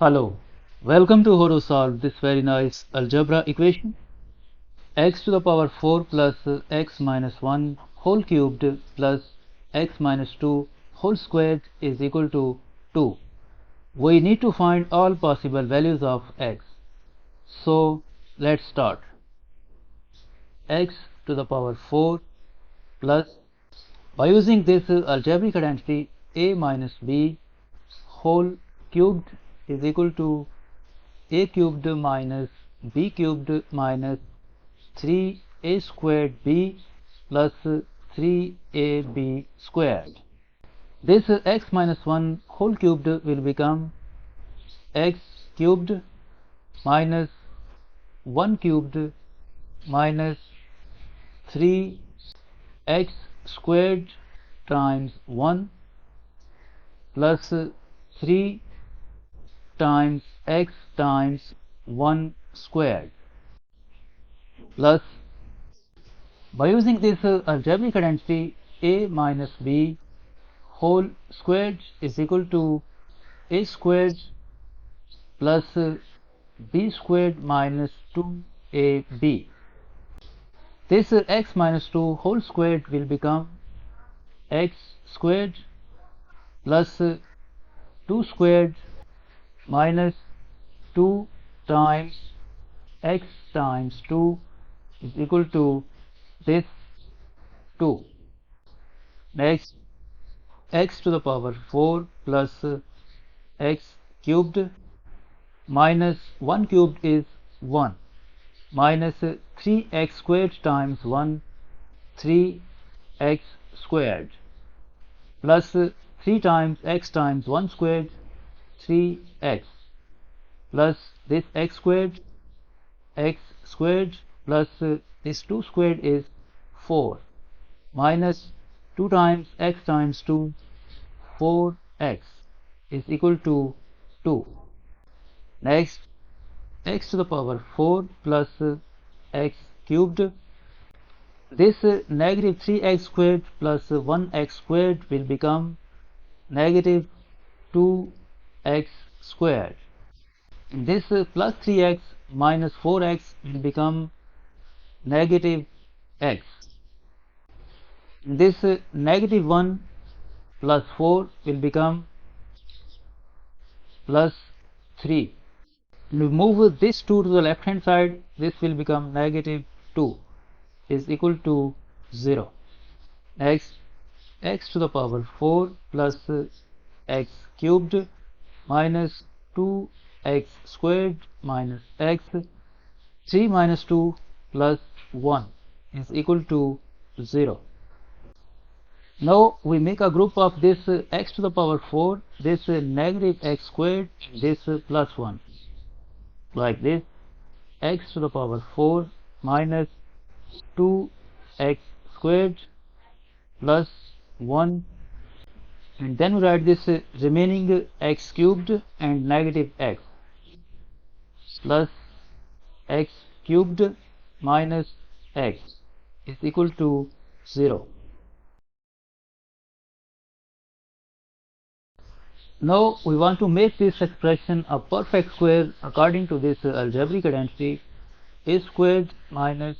Hello, welcome to how to solve this very nice algebra equation. X to the power 4 plus x minus 1 whole cubed plus x minus 2 whole squared is equal to 2. We need to find all possible values of x. So let's start. X to the power 4 plus, by using this algebraic identity, a minus b whole cubed is equal to a cubed minus b cubed minus 3a squared b plus 3ab squared. This x minus 1 whole cubed will become x cubed minus 1 cubed minus 3x squared times 1 plus 3 times x times 1 squared plus, by using this algebraic identity, a minus b whole squared is equal to a squared plus b squared minus 2ab. This x minus 2 whole squared will become x squared plus 2 squared minus 2 times x times 2 is equal to this 2. Next, x to the power 4 plus x cubed minus 1 cubed is 1 minus 3x squared times 1 3x squared plus 3 times x times 1 squared 3x plus this x squared plus this 2 squared is 4 minus 2 times x times 2 4x is equal to 2. Next, x to the power 4 plus x cubed, this negative 3x squared plus 1x squared will become negative 2x squared. This plus 3x minus 4x will become negative x. This negative 1 plus 4 will become plus 3. We move this 2 to the left hand side, this will become negative 2 is equal to 0. Next, x to the power 4 plus x cubed minus 2x squared minus x 3 minus 2 plus 1 is equal to 0. Now we make a group of this x to the power 4, this negative x squared, this plus 1, like this: x to the power 4 minus 2x squared plus 1, and then we write this remaining x cubed and negative x plus x cubed minus x is equal to 0. Now we want to make this expression a perfect square according to this algebraic identity: a squared minus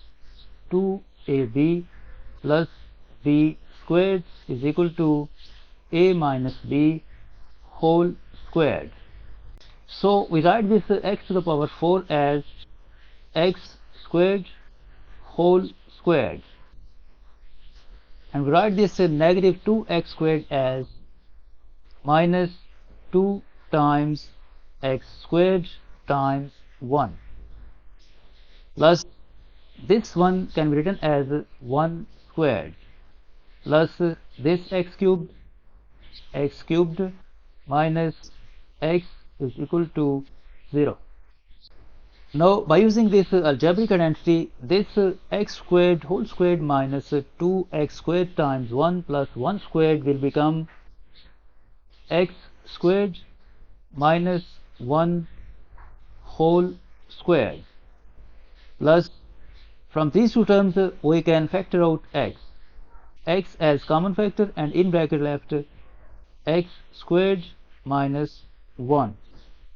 2ab plus b squared is equal to a minus b whole squared. So we write this x to the power 4 as x squared whole squared, and we write this negative 2x squared as minus 2 times x squared times 1 plus this one can be written as 1 squared plus this x cubed minus x is equal to 0. Now by using this algebraic identity, this x squared whole squared minus 2x squared times 1 plus 1 squared will become x squared minus 1 whole squared plus, from these two terms we can factor out x as common factor, and in bracket left x squared minus 1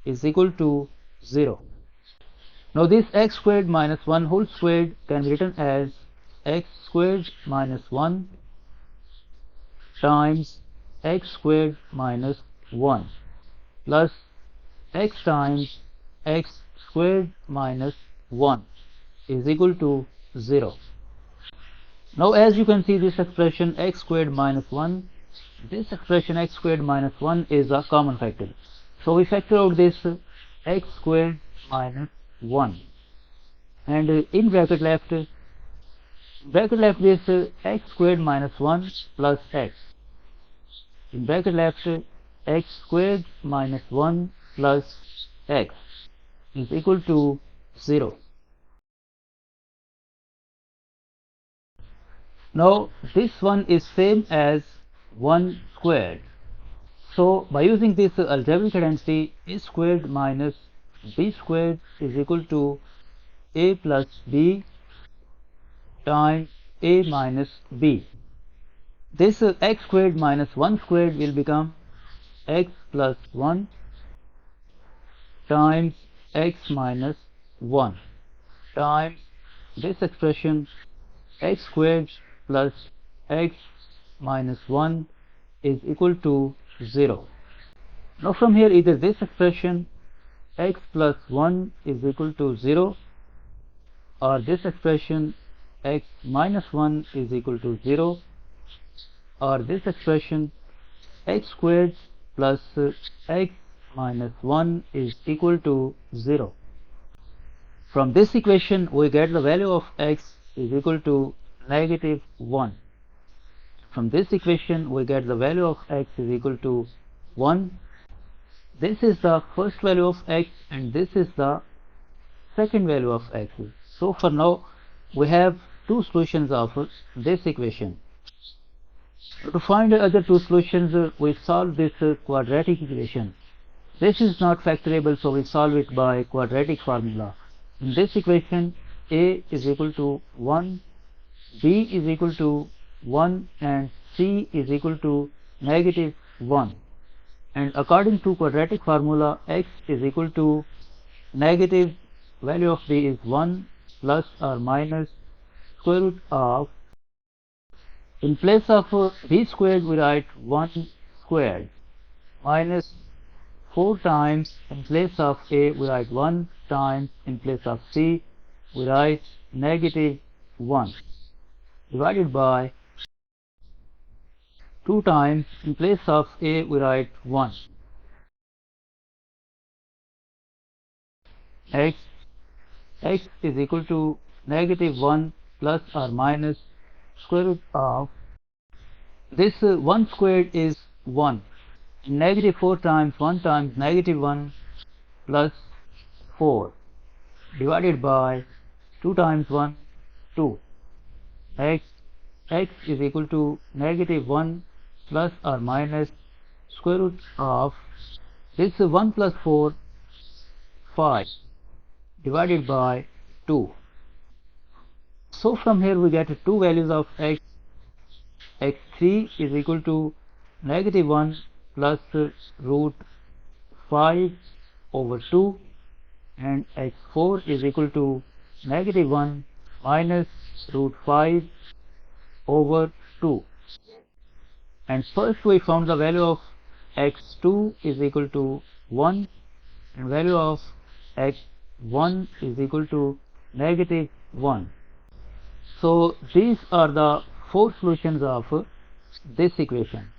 is equal to 0. Now this x squared minus 1 whole squared can be written as x squared minus 1 times x squared minus 1 plus x times x squared minus 1 is equal to 0. Now as you can see, this expression x squared minus 1, this expression x squared minus 1 is a common factor. So we factor out this x squared minus 1, and in bracket left this x squared minus 1 plus x. In bracket left x squared minus 1 plus x is equal to 0. Now this one is same as 1 squared. So by using this algebraic identity, a squared minus b squared is equal to a plus b times a minus b. This x squared minus 1 squared will become x plus 1 times x minus 1 times this expression x squared plus x minus 1 is equal to 0. Now from here, either this expression x plus 1 is equal to 0, or this expression x minus 1 is equal to 0, or this expression x squared plus x minus 1 is equal to 0. From this equation we get the value of x is equal to negative 1. From this equation we get the value of x is equal to 1. This is the first value of x and this is the second value of x. So for now we have two solutions of this equation. To find the other two solutions, we solve this quadratic equation. This is not factorable, so we solve it by quadratic formula. In this equation, a is equal to 1, b is equal to 1 and c is equal to negative 1. And according to quadratic formula, x is equal to negative value of b is 1 plus or minus square root of, in place of b squared we write 1 squared minus 4 times, in place of a we write 1 times, in place of c we write negative 1 divided by 2 times, in place of a we write 1. x is equal to negative 1 plus or minus square root of, this 1 squared is 1, negative 4 times 1 times negative 1 plus 4 divided by 2 times 1 2. x is equal to negative 1 plus or minus square root of, this 1 plus 4 5 divided by 2. So from here we get two values of x. x3 is equal to negative 1 plus root 5 over 2, and x4 is equal to negative 1 minus root 5 over 2. And first we found the value of x2 is equal to 1 and value of x1 is equal to negative 1. So these are the four solutions of this equation.